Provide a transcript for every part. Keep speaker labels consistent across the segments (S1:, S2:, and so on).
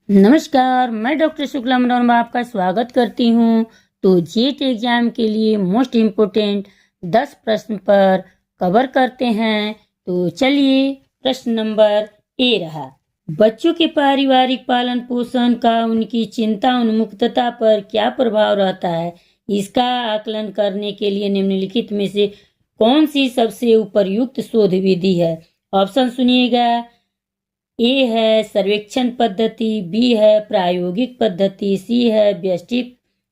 S1: नमस्कार, मैं डॉक्टर शुक्ला मनोरमा आपका स्वागत करती हूँ। तो जेट एग्जाम के लिए मोस्ट इम्पोर्टेंट 10 प्रश्न पर कवर करते हैं। तो चलिए, प्रश्न नंबर ए रहा। बच्चों के पारिवारिक पालन पोषण का उनकी चिंता उन्मुक्तता पर क्या प्रभाव रहता है, इसका आकलन करने के लिए निम्नलिखित में से कौन सी सबसे उपयुक्त शोध विधि है। ऑप्शन सुनिएगा। ए है सर्वेक्षण पद्धति, बी है प्रायोगिक पद्धति, सी है व्यष्टि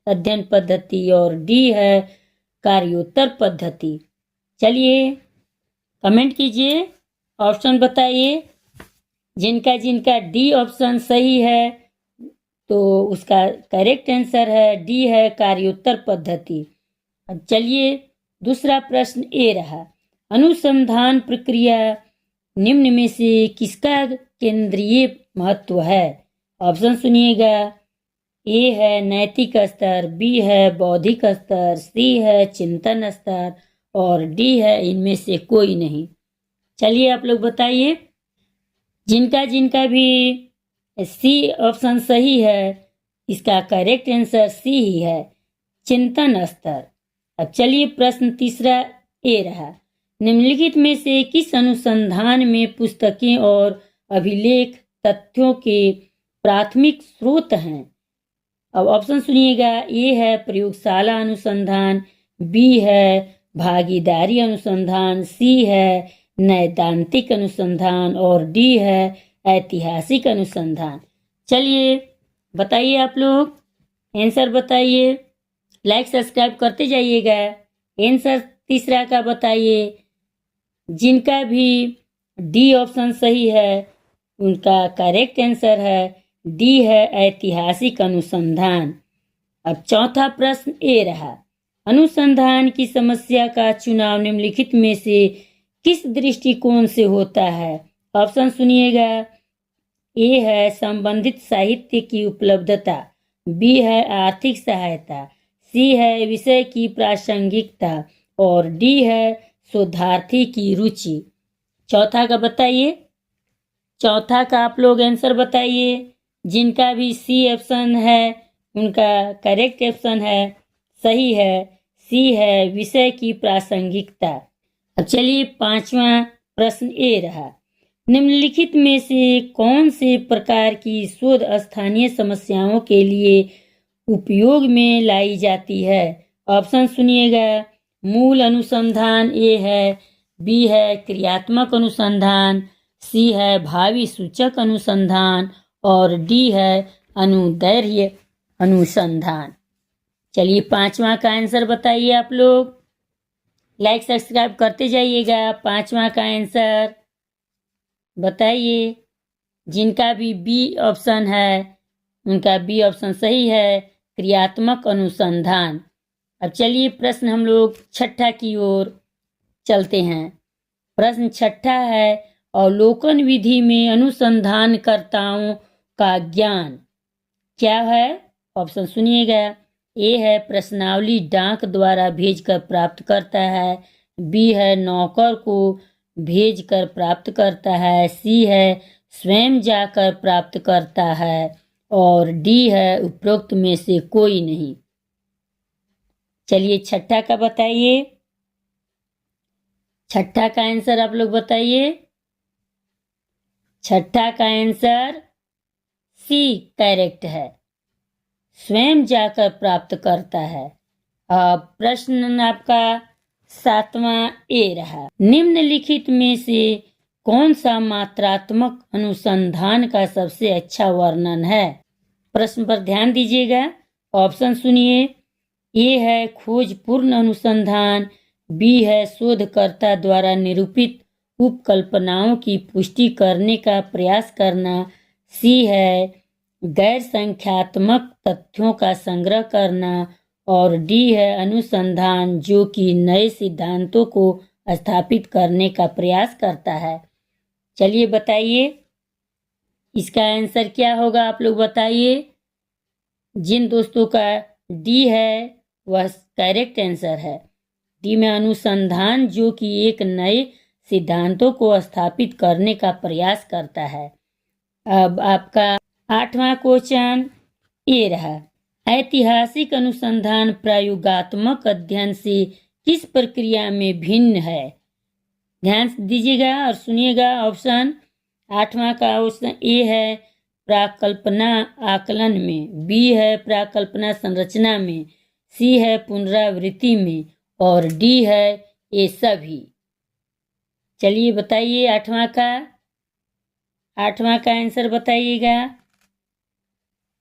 S1: अध्ययन पद्धति और डी है कार्योत्तर पद्धति। चलिए कमेंट कीजिए, ऑप्शन बताइए। जिनका जिनका डी ऑप्शन सही है तो उसका करेक्ट आंसर है डी है कार्योत्तर पद्धति। अब चलिए दूसरा प्रश्न ए रहा। अनुसंधान प्रक्रिया निम्न में से किसका केंद्रीय महत्व है। ऑप्शन सुनिएगा। ए है नैतिक स्तर, बी है बौद्धिक स्तर, सी है चिंतन स्तर और डी है इनमें से कोई नहीं। चलिए आप लोग बताइए। जिनका जिनका भी सी ऑप्शन सही है, इसका करेक्ट आंसर सी ही है, चिंतन स्तर। अब चलिए प्रश्न तीसरा ए रहा। निम्नलिखित में से किस अनुसंधान में पुस्तकें और अभिलेख तथ्यों के प्राथमिक स्रोत हैं। अब ऑप्शन सुनिएगा। ए है प्रयोगशाला अनुसंधान, बी है भागीदारी अनुसंधान, सी है नैदांतिक अनुसंधान और डी है ऐतिहासिक अनुसंधान। चलिए बताइए आप लोग, आंसर बताइए। लाइक सब्सक्राइब करते जाइएगा। आंसर तीसरा का बताइए। जिनका भी डी ऑप्शन सही है उनका करेक्ट आंसर है डी है ऐतिहासिक अनुसंधान। अब चौथा प्रश्न ए रहा। अनुसंधान की समस्या का चुनाव निम्नलिखित में से किस दृष्टिकोण से होता है। ऑप्शन सुनिएगा। ए है संबंधित साहित्य की उपलब्धता, बी है आर्थिक सहायता, सी है विषय की प्रासंगिकता और डी है शोधार्थी की रुचि। चौथा का बताइए। चौथा का आप लोग आंसर बताइए। जिनका भी सी ऑप्शन है उनका करेक्ट ऑप्शन है सही है, सी है विषय की प्रासंगिकता। अब चलिए पांचवा प्रश्न ए रहा। निम्नलिखित में से कौन से प्रकार की शोध स्थानीय समस्याओं के लिए उपयोग में लाई जाती है। ऑप्शन सुनिएगा। मूल अनुसंधान ए है, बी है क्रियात्मक अनुसंधान, सी है भावी सूचक अनुसंधान और डी है अनुदैर्ध्य अनुसंधान। चलिए पांचवा का आंसर बताइए आप लोग। लाइक सब्सक्राइब करते जाइएगा। पांचवा का आंसर बताइए। जिनका भी बी ऑप्शन है उनका बी ऑप्शन सही है, क्रियात्मक अनुसंधान। अब चलिए प्रश्न हम लोग छठा की ओर चलते हैं। प्रश्न छठा है। अवलोकन विधि में अनुसंधानकर्ताओं का ज्ञान क्या है। ऑप्शन सुनिएगा। ए है प्रश्नावली डाक द्वारा भेजकर प्राप्त करता है, बी है नौकर को भेजकर प्राप्त करता है, सी है स्वयं जाकर प्राप्त करता है और डी है उपरोक्त में से कोई नहीं। चलिए छठा का बताइए। छठा का आंसर आप लोग बताइए। छठा का आंसर सी करेक्ट है, स्वयं जाकर प्राप्त करता है। अब प्रश्न आपका सातवां ए रहा। निम्नलिखित में से कौन सा मात्रात्मक अनुसंधान का सबसे अच्छा वर्णन है। प्रश्न पर ध्यान दीजिएगा। ऑप्शन सुनिए। ए है खोजपूर्ण अनुसंधान, बी है शोधकर्ता द्वारा निरूपित उपकल्पनाओं की पुष्टि करने का प्रयास करना, सी है गैर संख्यात्मक तथ्यों का संग्रह करना और डी है अनुसंधान जो कि नए सिद्धांतों को स्थापित करने का प्रयास करता है। चलिए बताइए इसका आंसर क्या होगा, आप लोग बताइए। जिन दोस्तों का डी है वह करेक्ट आंसर है। डी में अनुसंधान जो कि एक नए सिद्धांतों को स्थापित करने का प्रयास करता है। अब आपका 8वां क्वेश्चन ये रहा, ऐतिहासिक अनुसंधान प्रयोगात्मक अध्ययन से किस प्रक्रिया में भिन्न है? ध्यान से दीजिएगा और सुनिएगा। ऑप्शन 8वां का ऑप्शन ए है प्राकल्पना आकलन में, बी है प्राकल्पना संरचना में, सी है पुनरावृत्ति में और डी है ये सभी। चलिए बताइए 8वां का आंसर बताइएगा।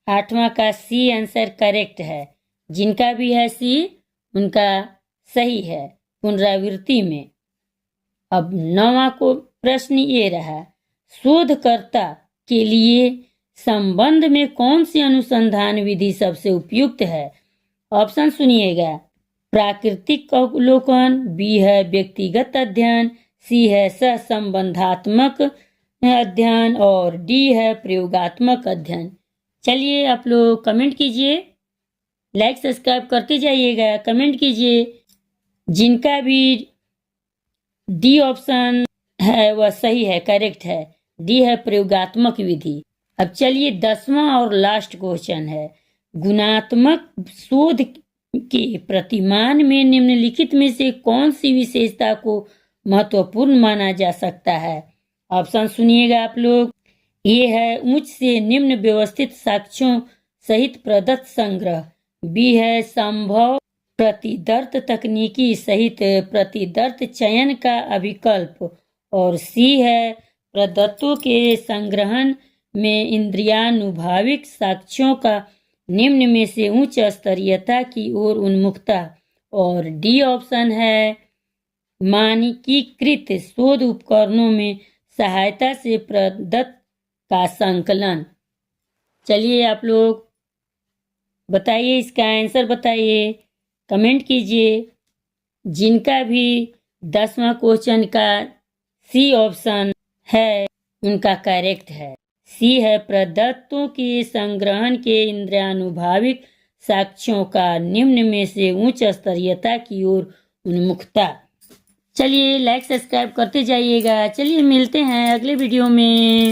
S1: 8वां का सी आंसर करेक्ट है। जिनका भी है सी उनका सही है, पुनरावृत्ति में। अब 9वां को प्रश्न ये रहा, शोधकर्ता के लिए संबंध में कौन सी अनुसंधान विधि सबसे उपयुक्त है? ऑप्शन सुनिएगा, प्राकृतिक अवलोकन, बी है व्यक्तिगत अध्ययन, सी है सहसंबंधात्मक अध्ययन और डी है प्रयोगात्मक अध्ययन। चलिए आप लोग कमेंट कीजिए, लाइक सब्सक्राइब करते जाइएगा, कमेंट कीजिए। जिनका भी डी ऑप्शन है वह सही है, करेक्ट है। डी है प्रयोगात्मक विधि। अब चलिए 10वां और लास्ट क्वेश्चन है, गुणात्मक शोध के प्रतिमान में निम्नलिखित में से कौन सी विशेषता को महत्वपूर्ण माना जा सकता है? ऑप्शन सुनिएगा आप लोग। ये है उच्च से निम्न व्यवस्थित साक्ष्यों सहित प्रदत्त संग्रह, बी है संभव प्रतिदर्त तकनीकी सहित प्रतिदर्त चयन का अभिकल्प और सी है प्रदत्तों के संग्रहण में इंद्रियानुभाविक साक्ष्यों का निम्न में से उच्च स्तरीयता की ओर उन्मुखता और डी ऑप्शन है मानकीकृत शोध उपकरणों में सहायता से प्रदत्त का संकलन। चलिए आप लोग बताइए, इसका आंसर बताइए, कमेंट कीजिए। जिनका भी 10वां क्वेश्चन का सी ऑप्शन है उनका करेक्ट है। सी है प्रदत्तों के संग्रहण के इंद्रियानुभाविक साक्ष्यों का निम्न में से उच्च स्तरीयता की ओर उन्मुखता। चलिए लाइक सब्सक्राइब करते जाइएगा। चलिए मिलते हैं अगले वीडियो में।